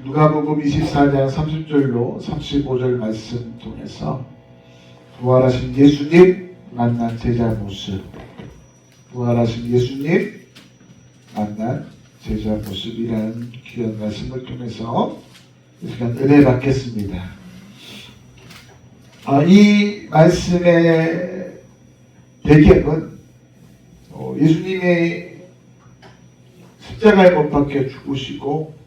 누가복음 24장 30절로 35절 말씀 통해서 부활하신 예수님 만난 제자 모습, 부활하신 예수님 만난 제자 모습이라는 귀한 말씀을 통해서 이 시간 은혜 받겠습니다. 이 말씀의 배경은 예수님의 십자가에 못 박혀 죽으시고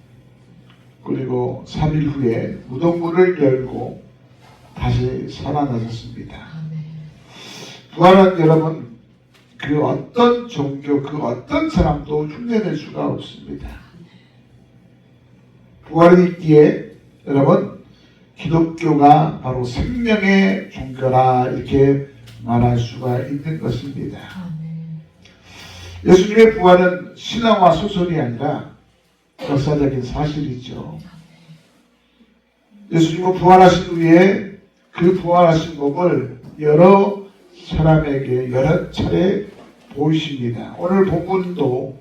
그리고 3일 후에 무덤문을 열고 다시 살아나셨습니다. 부활한 여러분, 그 어떤 종교, 그 어떤 사람도 흉내낼 수가 없습니다. 부활이 있기에 여러분, 기독교가 바로 생명의 종교라 이렇게 말할 수가 있는 것입니다. 예수님의 부활은 신화와 소설이 아니라 역사적인 사실이죠. 예수님은 부활하신 후에 그 부활하신 몸을 여러 사람에게 여러 차례 보이십니다. 오늘 본문도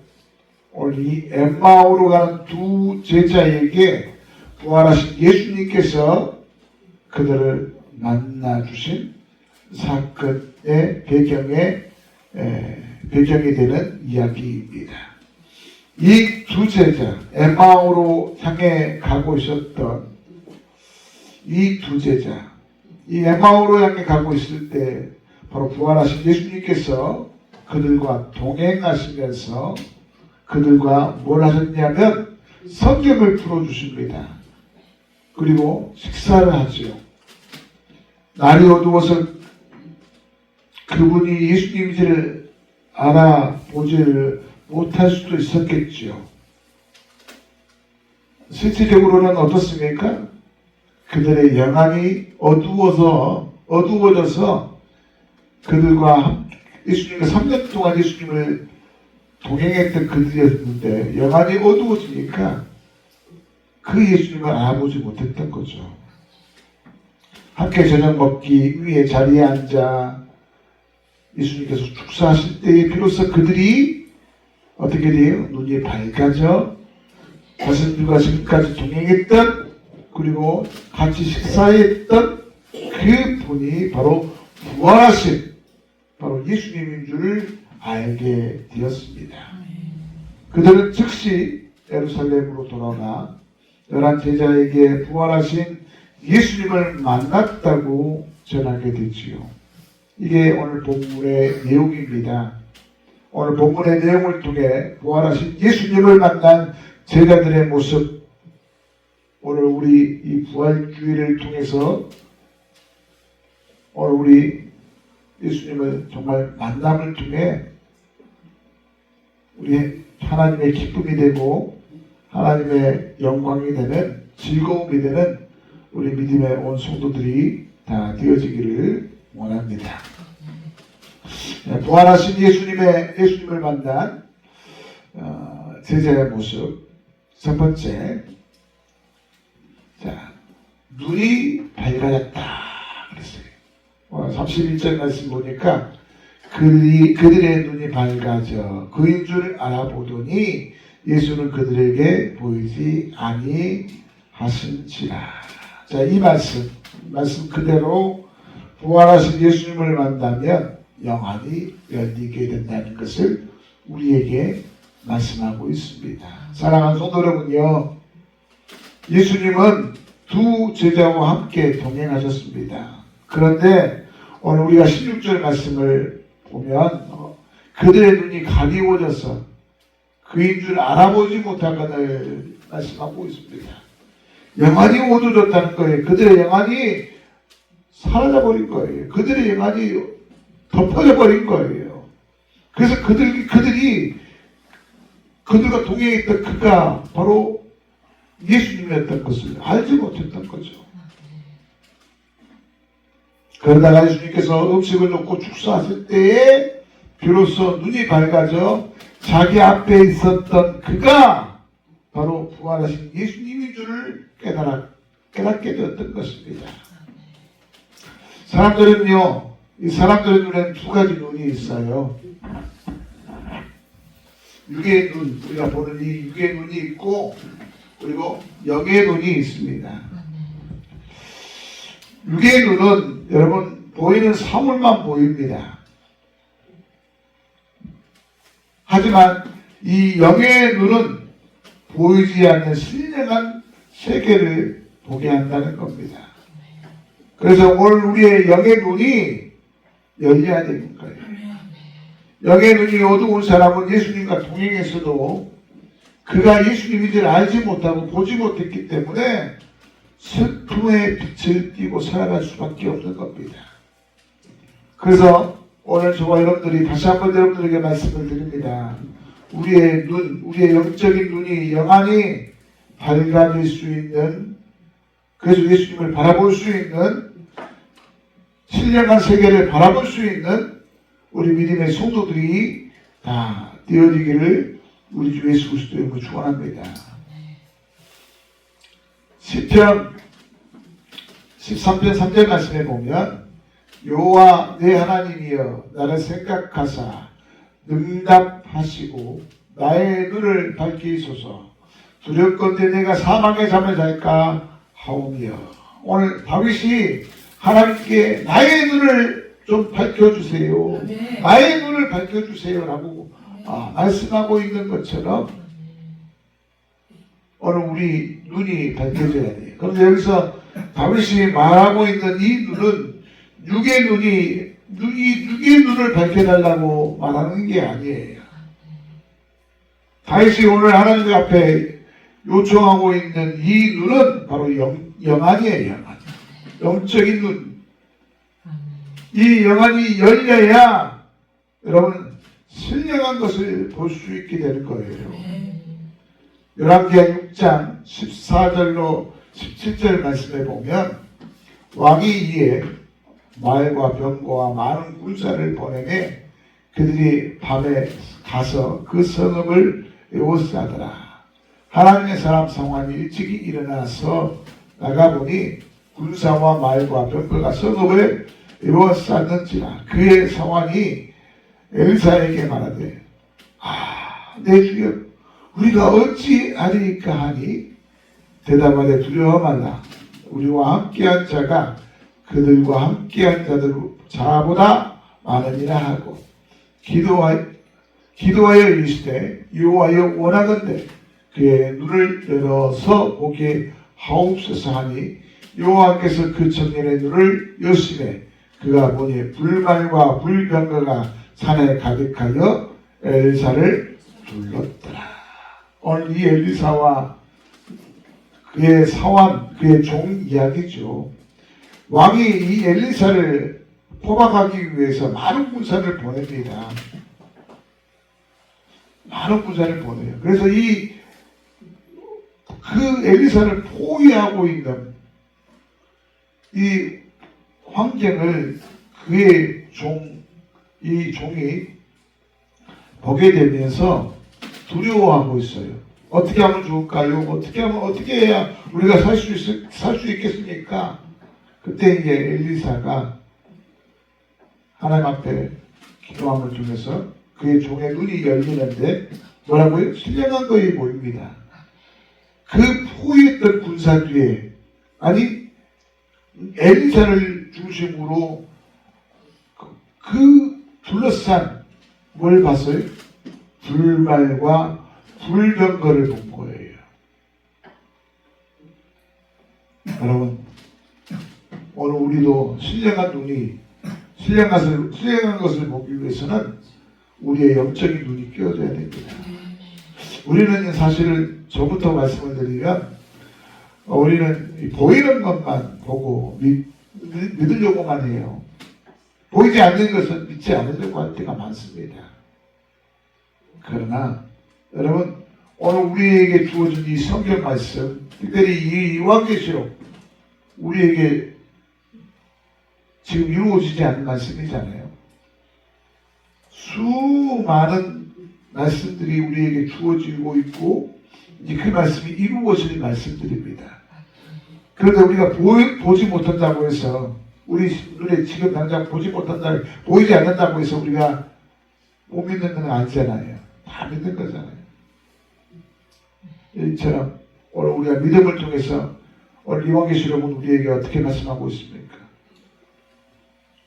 오늘 이 엠마오로 가는 두 제자에게 부활하신 예수님께서 그들을 만나주신 사건의 배경이 되는 이야기입니다. 이 두 제자, 엠마오로 향해 가고 있었던 이 두 제자, 이 엠마오로 향해 가고 있을 때 바로 부활하신 예수님께서 그들과 동행하시면서 그들과 뭘 하셨냐면 성경을 풀어주십니다. 그리고 식사를 하죠. 날이 어두워서 그분이 예수님인지를 알아보지를 못할 수도 있었겠죠. 실질적으로는 어떻습니까? 그들의 영안이 어두워져서 그들과 예수님과 3년 동안 예수님을 동행했던 그들이었는데 영안이 어두워지니까 그 예수님을 알아보지 못했던 거죠. 함께 저녁 먹기 위해 자리에 앉아 예수님께서 축사하실 때에 비로소 그들이 어떻게 돼요? 눈이 밝아져 자신들과 지금까지 동행했던 그리고 같이 식사했던 그 분이 바로 부활하신 바로 예수님인 줄을 알게 되었습니다. 그들은 즉시 예루살렘으로 돌아가 11 제자에게 부활하신 예수님을 만났다고 전하게 되지요. 이게 오늘 본문의 내용입니다. 오늘 본문의 내용을 통해 부활하신 예수님을 만난 제자들의 모습, 오늘 우리 이 부활주의를 통해서 오늘 우리 예수님을 정말 만남을 통해 우리 하나님의 기쁨이 되고 하나님의 영광이 되는 즐거움이 되는 우리 믿음의 온 성도들이 다 되어지기를 원합니다. 부활하신 예수님을 만난 제자의 모습 첫 번째, 자, 눈이 밝아졌다 그랬어요. 31절 말씀 보니까 그들의 눈이 밝아져 그인 줄 알아보더니 예수는 그들에게 보이지 아니하신지라. 자, 이 말씀 그대로 부활하신 예수님을 만나면 영안이 열리게 된다는 것을 우리에게 말씀하고 있습니다. 사랑하는 성도 여러분요, 예수님은 두 제자와 함께 동행하셨습니다. 그런데 오늘 우리가 16절 말씀을 보면 그들의 눈이 가리워져서 그인 줄 알아보지 못하거늘 말씀하고 있습니다. 영안이 어두워졌다는 거예요. 그들의 영안이 사라져버린 거예요. 그들의 영안이 덮어져 버린 거예요. 그래서 그들과 동행했던 그가 바로 예수님이었던 것을 알지 못했던 거죠. 그러다가 예수님께서 음식을 놓고 축사하실 때에 비로소 눈이 밝아져 자기 앞에 있었던 그가 바로 부활하신 예수님인 줄을 깨닫게 되었던 것입니다. 이 사람들의 눈에는 두 가지 눈이 있어요. 육의 눈, 우리가 보는 이 육의 눈이 있고 그리고 영의 눈이 있습니다. 육의 눈은 여러분 보이는 사물만 보입니다. 하지만 이 영의 눈은 보이지 않는 신령한 세계를 보게 한다는 겁니다. 그래서 오늘 우리의 영의 눈이 열려야 되는 거예요. 영의 눈이 어두운 사람은 예수님과 동행했어도 그가 예수님인 줄 알지 못하고 보지 못했기 때문에 슬픔의 빛을 띠고 살아갈 수밖에 없는 겁니다. 그래서 오늘 저와 여러분들이 다시 한번 여러분들에게 말씀을 드립니다. 우리의 눈, 우리의 영적인 눈이 영원히 밝아질 수 있는, 그래서 예수님을 바라볼 수 있는, 신령한 세계를 바라볼 수 있는 우리 믿음의 성도들이 다 되어지기를 우리 주 예수 그리스도의 이름으로 축원합니다. 시편 13편 3절 말씀에 보면 여호와 내 하나님이여 나를 생각하사 응답하시고 나의 눈을 밝히소서 두렵건대 내가 사망의 잠을 잘까 하오며. 오늘 다윗이 하나님께 나의 눈을 좀 밝혀주세요. 나의 눈을 밝혀주세요 라고 말씀하고 있는 것처럼 오늘 우리 눈이 밝혀져야 돼요. 그런데 여기서 다윗이 말하고 있는 이 눈은 육의 눈을 밝혀달라고 말하는 게 아니에요. 다윗이 오늘 하나님 앞에 요청하고 있는 이 눈은 바로 영안이에요. 영안. 영적인 눈. 이 영안이 열려야 여러분 신령한 것을 볼 수 있게 될 거예요. 열왕기하 6장 14절로 17절 말씀에 보면 왕이 이에 말과 병거와 많은 군사를 보내매 그들이 밤에 가서 그 성읍을 에워싸더라. 하나님의 사람 상관이 일찍이 일어나서 나가보니 군사와 말과 병거가 성읍을 에워쌌는지라. 그의 상관이 엘사에게 말하되 내 주여 우리가 어찌하리까 하니 대답하되 두려워 말라. 우리와 함께한 자가 그들과 함께한 자보다 많으니라 하고 기도하여 이르시되 여호와여 원하건대 그의 눈을 열어서 보게 하옵소서 하니 여호와께서 그 청년의 눈을 여시매 그가 보니 불말과 불병거가 산에 가득하여 엘사를 둘렀더라. 오늘 이 엘리사와 그의 사원, 그의 종 이야기죠. 왕이 이 엘리사를 포박하기 위해서 많은 군사를 보냅니다. 많은 군사를 보내요. 그래서 그 엘리사를 포위하고 있는 이 환경을 그의 이 종이 보게 되면서 두려워하고 있어요. 어떻게 하면 좋을까요? 어떻게 해야 우리가 살 수 있겠습니까? 그때 이제 엘리사가 하나님 앞에 기도함을 통해서 그의 종의 눈이 열리는데 뭐라고요? 신령한 것이 보입니다. 그 포위했던 군사 뒤에 엘리사를 중심으로 그 둘러싼 뭘 봤어요? 불말과 불병거를 본 거예요. 여러분, 오늘 우리도 신령한 것을 보기 위해서는 우리의 영적인 눈이 끼워져야 됩니다. 우리는 사실은 저부터 말씀을 드리면 우리는 보이는 것만 보고 믿으려고만 해요. 보이지 않는 것은 믿지 않으려고 할 때가 많습니다. 그러나 여러분 오늘 우리에게 주어진 이 성경 말씀, 특별히 이 요한계시록 우리에게 지금 이루어지지 않은 말씀이잖아요. 수많은 말씀들이 우리에게 주어지고 있고 이제 그 말씀이 이루어질 말씀들입니다. 그런데 우리가 보지 못한다고 해서 우리 눈에 지금 당장 보이지 않는다고 해서 우리가 못 믿는 건 아니잖아요. 다 믿는 거잖아요. 이처럼 오늘 우리가 믿음을 통해서 오늘 이왕계시록은 우리에게 어떻게 말씀하고 있습니까?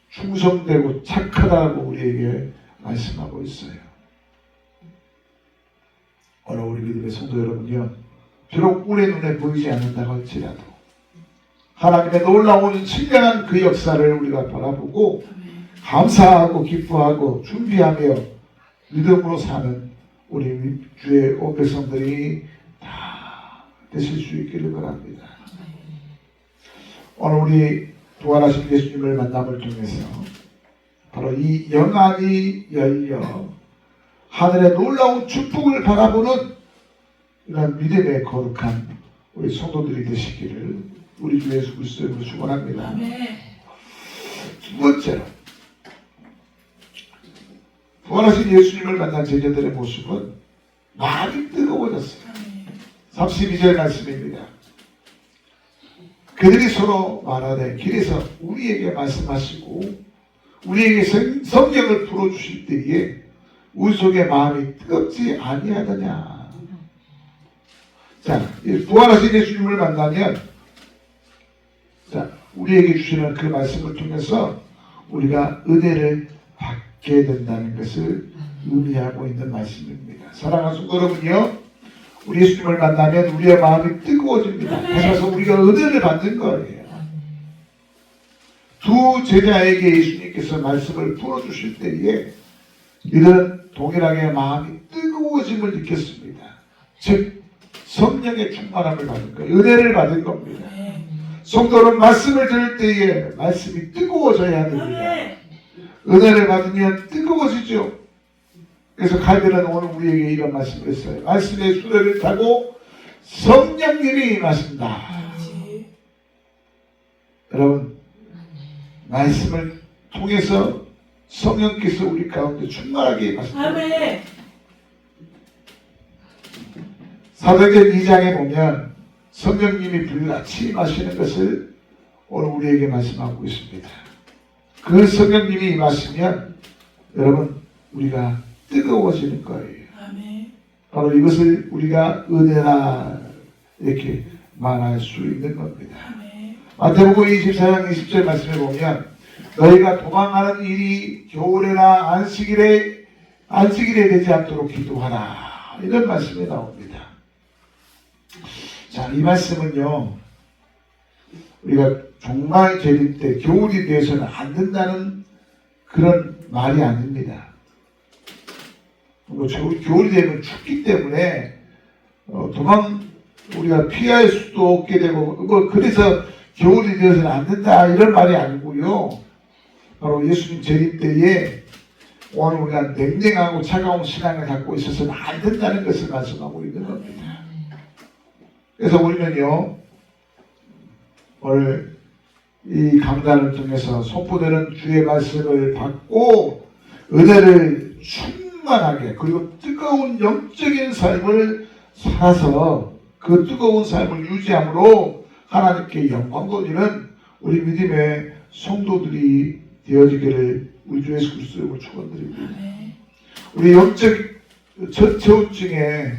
충성되고 착하다고 우리에게 말씀하고 있어요. 오늘 우리 믿음의 성도 여러분요, 비록 우리의 눈에 보이지 않는다고 할지라도 하나님의 놀라운 신령한 그 역사를 우리가 바라보고 감사하고 기뻐하고 준비하며 믿음으로 사는 우리 주의 온 백성들이 다 되실 수 있기를 바랍니다. 오늘 우리 부활하신 예수님을 만남을 통해서 바로 이 영안이 열려 하늘의 놀라운 축복을 바라보는 이런 믿음의 거룩한 우리 성도들이 되시기를 우리 주 예수 그리스도로 축원합니다. 두 번째로 부활하신 예수님을 만난 제자들의 모습은 마음이 뜨거워졌어요. 32절 말씀입니다. 그들이 서로 말하되 길에서 우리에게 말씀하시고 우리에게 성경을 풀어주실 때에 우리 속에 마음이 뜨겁지 아니하더냐. 자, 부활하신 예수님을 만나면 자, 우리에게 주시는 그 말씀을 통해서 우리가 은혜를 받게 된다는 것을 의미하고 있는 말씀입니다. 사랑하는 성도 여러분요, 우리 예수님을 만나면 우리의 마음이 뜨거워집니다. 그래서 우리가 은혜를 받는 거예요. 두 제자에게 예수님께서 말씀을 풀어주실 때에 이들은 동일하게 마음이 뜨거워짐을 느꼈습니다. 즉 성령의 충만함을 받은 거예요. 은혜를 받은 겁니다. 성도는 말씀을 들을 때에 말씀이 뜨거워져야 합니다. 은혜를 받으면 뜨거워지죠. 그래서 갈대는 오늘 우리에게 이런 말씀을 했어요. 말씀의 수레를 타고 성령님이 임하신다. 여러분, 말씀을 통해서 성령께서 우리 가운데 충만하게 임하신다. 사도행전 2장에 보면 성령님이 불같이 임하시는 것을 오늘 우리에게 말씀하고 있습니다. 그 성령님이 임하시면 여러분 우리가 뜨거워지는 거예요. 바로 이것을 우리가 은혜라 이렇게 말할 수 있는 겁니다. 마태복음 24장 20절 말씀에 보면 너희가 도망하는 일이 겨울에나 안식일에 되지 않도록 기도하라 이런 말씀이 나옵니다. 자, 이 말씀은요, 우리가 종말 재림 때 겨울이 되어서는 안 된다는 그런 말이 아닙니다. 겨울이 되면 춥기 때문에 우리가 피할 수도 없게 되고 그래서 겨울이 되어서는 안 된다 이런 말이 아니고요. 바로 예수님 재림 때에 오늘 우리가 냉랭하고 차가운 신앙을 갖고 있어서는 안 된다는 것을 말씀하고 있는 겁니다. 그래서 우리는요, 오늘 이 강단을 통해서 선포되는 주의 말씀을 받고 은혜를 충만하게 그리고 뜨거운 영적인 삶을 살아서 그 뜨거운 삶을 유지함으로 하나님께 영광 돌리는 우리 믿음의 성도들이 되어지기를 우리 주 예수 그리스도로 축원드립니다. 우리 영적 저체온증에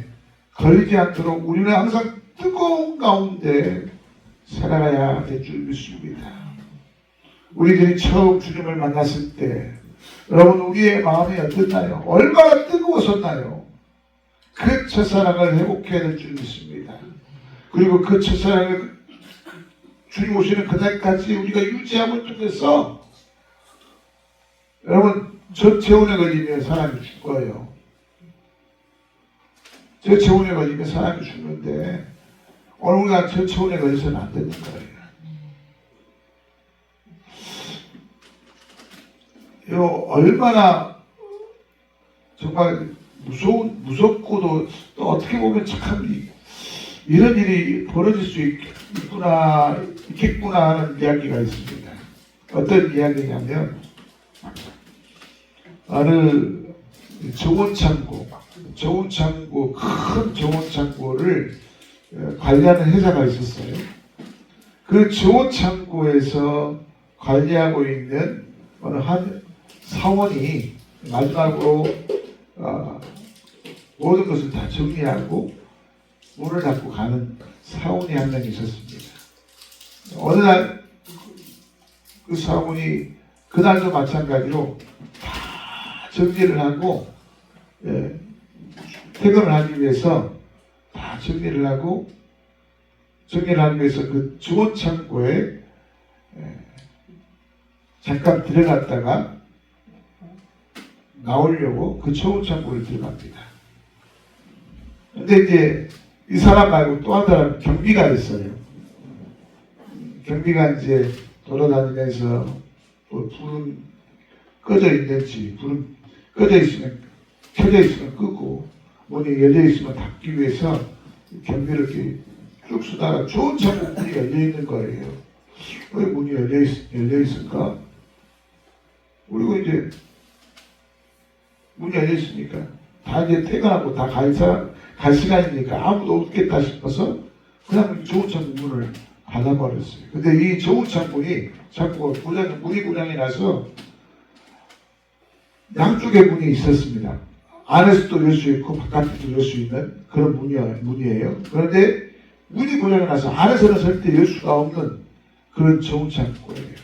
걸리지 않도록 우리는 항상 뜨거운 가운데 살아가야 될 줄 믿습니다. 우리들이 처음 주님을 만났을 때 여러분 우리의 마음이 어땠나요? 얼마나 뜨거웠었나요? 그 첫사랑을 회복해야 될 줄 믿습니다. 그리고 그 첫사랑을 주님 오시는 그날까지 우리가 유지함을 통해서 여러분 저체온에 걸리면 사람이 죽어요. 저체온에 걸리면 사람이 죽는데 오늘 우리가 저체온에 걸려서는 안 되는 거예요. 이거 얼마나 정말 무섭고도 또 어떻게 보면 참 이런 일이 벌어질 수 있겠구나 하는 이야기가 있습니다. 어떤 이야기냐면 어느 정원창고 큰 정원창고를 관리하는 회사가 있었어요. 그 정원창고에서 관리하고 있는 어느 한 사원이 마지막으로 모든 것을 다 정리하고 문을 닫고 가는 사원이 한 명 있었습니다. 어느 날 그 사원이 그날도 마찬가지로 다 정리를 하고 퇴근을 하기 위해서 다 정리를 하기 위해서 그 주원 창고에 잠깐 들어갔다가 나오려고 그 주원 창고를 들어갑니다. 근데 이제 이 사람 말고 또 한 사람 경비가 있어요. 경비가 이제 돌아다니면서 또 불은 꺼져 있는지, 불은 켜져 있으면 끄고, 문이 열려 있으면 닫기 위해서 경비를 이렇게 쭉 쓰다가 좋은 창고 문이 열려 있는 거예요. 왜 문이 열려 있을까? 그리고 이제 문이 열려 있으니까 다 이제 퇴근하고 다 갈 시간이니까 아무도 없겠다 싶어서 그냥 좋은 창고 문을 닫아버렸어요. 근데 이 좋은 창고가 문이 고장이 나서 양쪽에 문이 있었습니다. 안에서도 열 수 있고 바깥에도 열 수 있는 그런 문이에요. 그런데 문이 고장이 나서 안에서는 절대 열 수가 없는 그런 좋은 창고예요.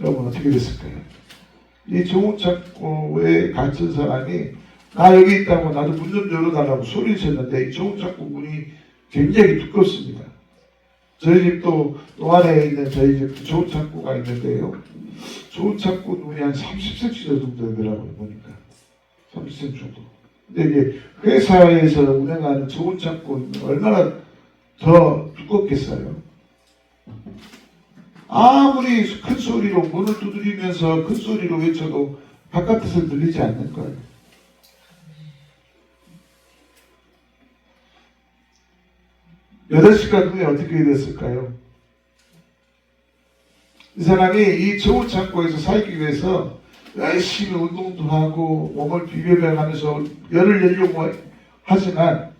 여러분 어떻게 됐을까요? 이 좋은 창고에 갇힌 사람이 나 여기 있다고 나도 문 좀 열어달라고 소리쳤는데 이 좋은 창고 문이 굉장히 두껍습니다. 저희 집도 또 안에 있는 저희 집 좋은 창고가 있는데요. 좋은 창고 문이 한 30cm 정도 되더라고요, 보니까. 30cm 정도. 근데 이제 회사에서 운행하는 좋은 창고는 얼마나 더 두껍겠어요. 아무리 큰 소리로 문을 두드리면서 큰 소리로 외쳐도 바깥에서 들리지 않는 거예요. 여덟 시간 후에 어떻게 됐을까요? 이 사람이 이 좋은 창고에서 살기 위해서 열심히 운동도 하고 몸을 비벼가면서 열을 내려고 하지만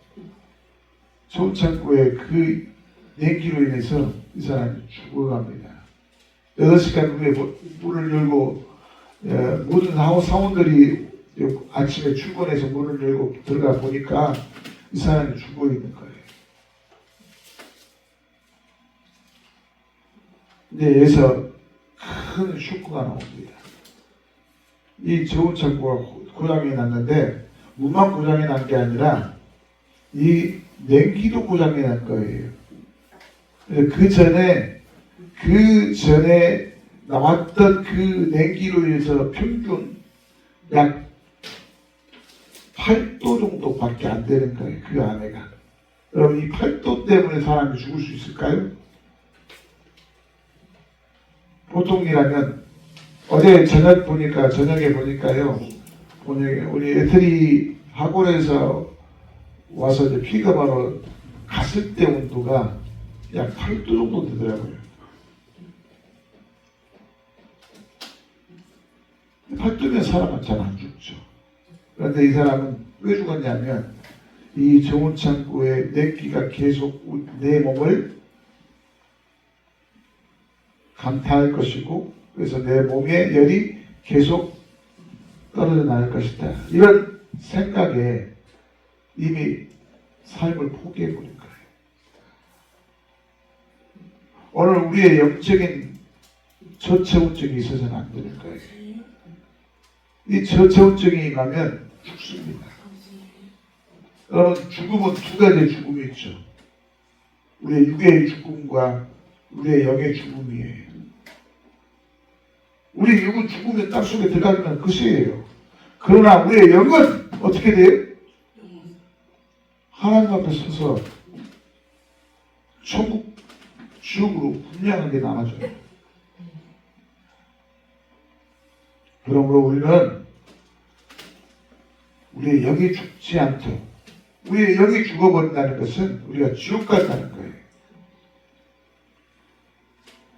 좋은 창고에 그 냉기로 인해서 이 사람이 죽어갑니다. 8시간 후에 문을 열고 모든 사원들이 아침에 출근해서 문을 열고 들어가 보니까 이 사람이 죽어 있는 거예요. 근데 여기서 큰 쇼크가 나옵니다. 이 좋은 창고가 고장이 났는데 문만 고장이 난 게 아니라 이 냉기도 고장이 난 거예요. 그 전에 나왔던 그 냉기로 인해서 평균 약 8도 정도밖에 안 되는 거예요. 그 안에가. 여러분 이 8도 때문에 사람이 죽을 수 있을까요? 보통이라면 어제 저녁에 보니까요. 우리 애들이 학원에서 와서 이제 픽업하러 갔을 때 온도가 약 8도 정도 되더라고요. 8도면 사람은 잘 안 죽죠. 그런데 이 사람은 왜 죽었냐면 이 좋은 창고에 냉기가 계속 내 몸을 감타할 것이고 그래서 내 몸에 열이 계속 떨어져 나갈 것이다. 이런 생각에 이미 삶을 포기해버린 거예요. 오늘 우리의 영적인 저체온증이 있어서는 안 되는 거예요. 이 저체온증이 임하면 죽습니다. 여러분 죽음은 두 가지의 죽음이 있죠. 우리의 육의 죽음과 우리의 영의 죽음이에요. 우리 육은 죽으면 땅속에 들어가면 끝이에요. 그러나 우리의 영은 어떻게 돼요? 하나님 앞에 서서 천국, 지옥으로 분명하게 나눠져요. 그러므로 우리는 우리의 영이 죽지 않도록 우리의 영이 죽어버린다는 것은 우리가 지옥 간다는 거예요.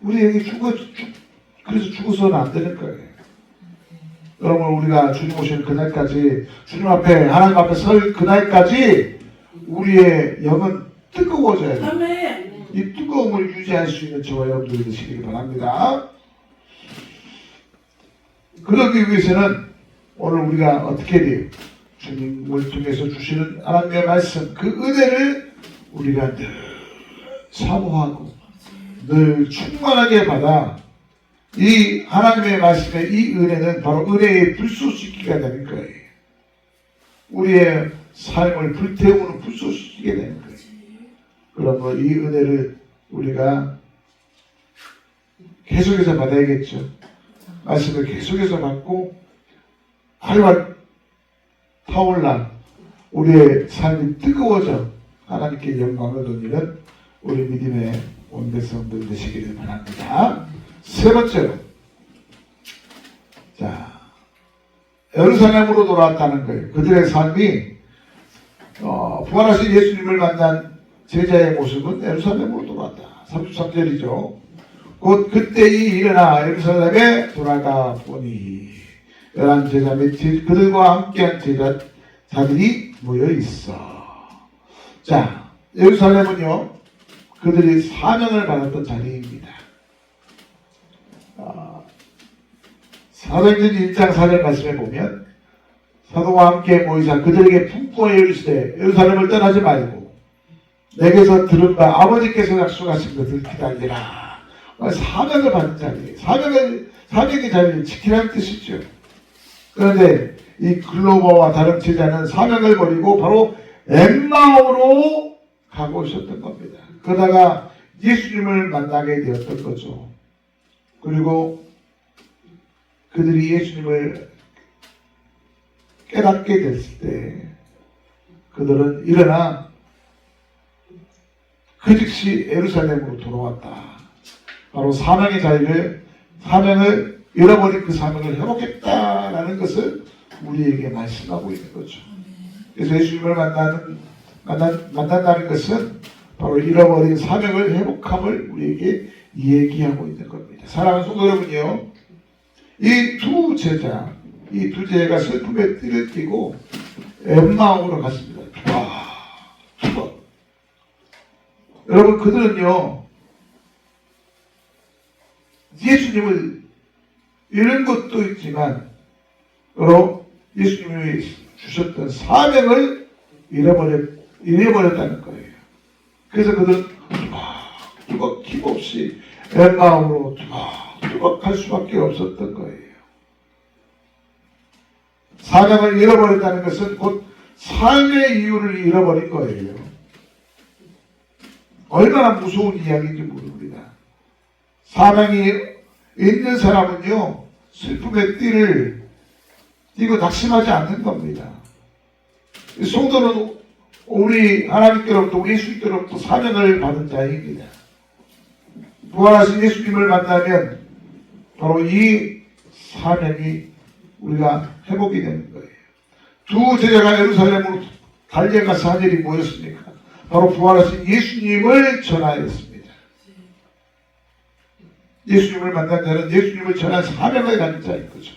우리의 영이 그래서 죽어서는 안 되는 거예요. 여러분 우리가 주님 오시는 그날까지 주님 앞에 하나님 앞에 설 그날까지 우리의 영은 뜨거워져야 돼요. 아멘. 이 뜨거움을 유지할 수 있는 저와 여러분들이 되시길 바랍니다. 그러기 위해서는 오늘 우리가 어떻게 돼요? 주님을 통해서 주시는 하나님의 말씀, 그 은혜를 우리가 늘 사모하고 늘 충만하게 받아 이 하나님의 말씀의 이 은혜는 바로 은혜의 불쏘시기가 되는 거예요. 우리의 삶을 불태우는 불쏘시기가 되는 거예요. 그러므로 이 은혜를 우리가 계속해서 받아야겠죠. 말씀을 계속해서 받고 활활 타올라 우리의 삶이 뜨거워져 하나님께 영광을 돌리는 우리 믿음의 온 백성들 되시기를 바랍니다. 세 번째로, 자, 예루살렘으로 돌아왔다는 거예요. 그들의 삶이 부활하신 예수님을 만난 제자의 모습은 예루살렘으로 돌아왔다. 33절이죠. 곧 그때이 일어나 예루살렘에 돌아가 보니 열한 제자 및 그들과 함께한 제자들이 모여 있어. 자, 예루살렘은요 그들이 사명을 받았던 자리입니다. 사도행전 1장 4절 말씀에 보면 사도와 함께 모이사 그들에게 품고하여 이르시되 예루살렘을 떠나지 말고 내게서 들은 바 아버지께서 약속하신 것을 기다리라. 사명을 받은 자리예요. 사명의 자리를 지키라는 뜻이죠. 그런데 이 글로버와 다른 제자는 사명을 버리고 바로 엠마오로 가고 있었던 겁니다. 그러다가 예수님을 만나게 되었던 거죠. 그리고 그들이 예수님을 깨닫게 됐을 때 그들은 일어나 그 즉시 예루살렘으로 돌아왔다. 바로 사명을 잃어버린 그 사명을 회복했다라는 것을 우리에게 말씀하고 있는 거죠. 그래서 예수님을 만난다는 것은 바로 잃어버린 사명을 회복함을 우리에게 얘기하고 있는 겁니다. 사랑하는 성도 여러분요, 이 두 제자가 슬픔의 띠를 띠고 엠마오로 갔습니다. 투박. 여러분, 그들은요 예수님을 잃은 것도 있지만 바로 예수님이 주셨던 사명을 잃어버렸다는 거예요. 그래서 그들은 투박 힘없이 엠마오로 투박 할 수밖에 없었던 거예요. 사명을 잃어버렸다는 것은 곧 삶의 이유를 잃어버린 거예요. 얼마나 무서운 이야기인지 모릅니다. 사명이 있는 사람은요 슬픔의 띠를 띠고 낙심하지 않는 겁니다. 성도는 우리 하나님께로부터 우리 예수님께로부터 사명을 받은 자입니다. 부활하신 예수님을 만나면 바로 이 사명이 우리가 회복이 되는 거예요. 두 제자가 예루살렘으로 달려가서 한 일이 뭐였습니까? 바로 부활하신 예수님을 전하였습니다. 예수님을 만난 자는 예수님을 전한 사명을 가진 자인 거죠.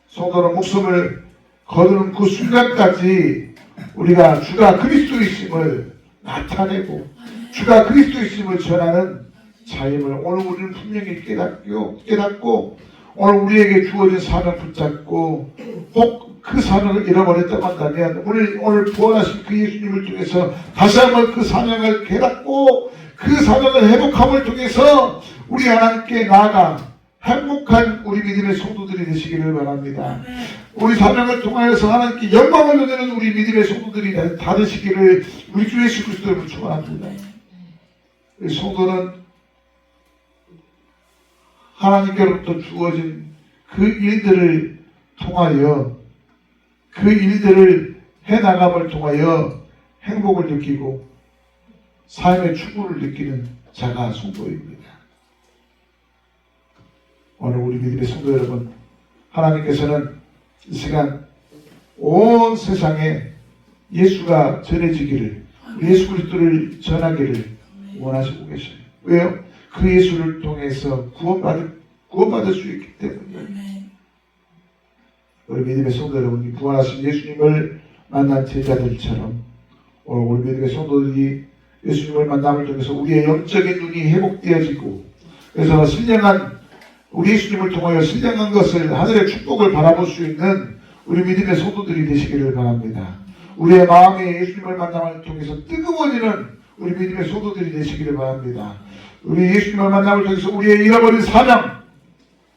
성도는 목숨을 거두는 그 순간까지 우리가 주가 그리스도이심을 나타내고 주가 그리스도이심을 전하는 자임을 오늘 우리는 분명히 깨닫고 오늘 우리에게 주어진 사명 붙잡고 혹 그 사명을 잃어버렸다고 한다면 오늘 부활하신 그 예수님을 통해서 다시 한번 그 사명을 깨닫고 그 사명을 회복함을 통해서 우리 하나님께 나아가 행복한 우리 믿음의 성도들이 되시기를 바랍니다. 우리 사명을 통하여서 하나님께 영광을 돌리는 우리 믿음의 성도들이 다 되시기를 우리 주 예수 그리스도를 축원합니다. 우리 성도는 하나님께로부터 주어진 그 일들을 통하여 그 일들을 해나감을 통하여 행복을 느끼고 삶의 충분을 느끼는 자가 성도입니다. 오늘 우리 믿음의 성도 여러분, 하나님께서는 이 시간 온 세상에 예수가 전해지기를, 예수 그리스도를 전하기를 원하시고 계셔요. 왜요? 그 예수를 통해서 구원받을 수 있기 때문이에요. 우리 믿음의 성도 여러분이 부활하신 예수님을 만난 제자들처럼 오늘 우리 믿음의 성도들이 예수님을 만남을 통해서 우리의 영적인 눈이 회복되어지고 그래서 우리 예수님을 통하여 신령한 것을 하늘의 축복을 바라볼 수 있는 우리 믿음의 소도들이 되시기를 바랍니다. 우리의 마음이 예수님을 만남을 통해서 뜨거워지는 우리 믿음의 소도들이 되시기를 바랍니다. 우리 예수님을 만남을 통해서 우리의 잃어버린 사명,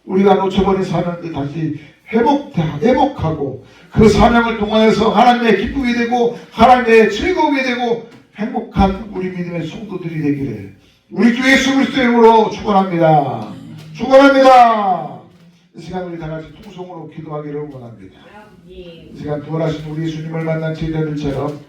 우리가 놓쳐버린 사명들 다시 회복하고 그 사명을 통하여서 하나님의 기쁨이 되고 하나님의 즐거움이 되고 행복한 우리 믿음의 성도들이 되기를 우리 주 예수 그리스도의 이름으로 축원합니다. 축원합니다. 이 시간 우리 다 같이 통성으로 기도하기를 원합니다. 이 시간 부활하신 우리 예수님을 만난 제자들처럼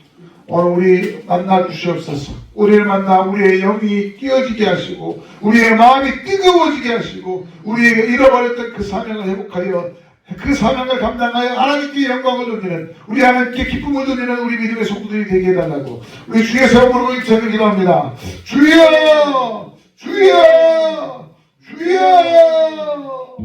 오늘 우리 만나 주시옵소서. 우리를 만나 우리의 영이 끼어지게 하시고 우리의 마음이 뜨거워지게 하시고 우리에게 잃어버렸던 그 사명을 회복하여 그 사명을 감당하여 하나님께 영광을 돌리는 우리 하나님께 기쁨을 돌리는 우리 믿음의 성도들이 되게 해달라고 우리 주의 성으로 입장을 기도합니다. 주여 주여 주여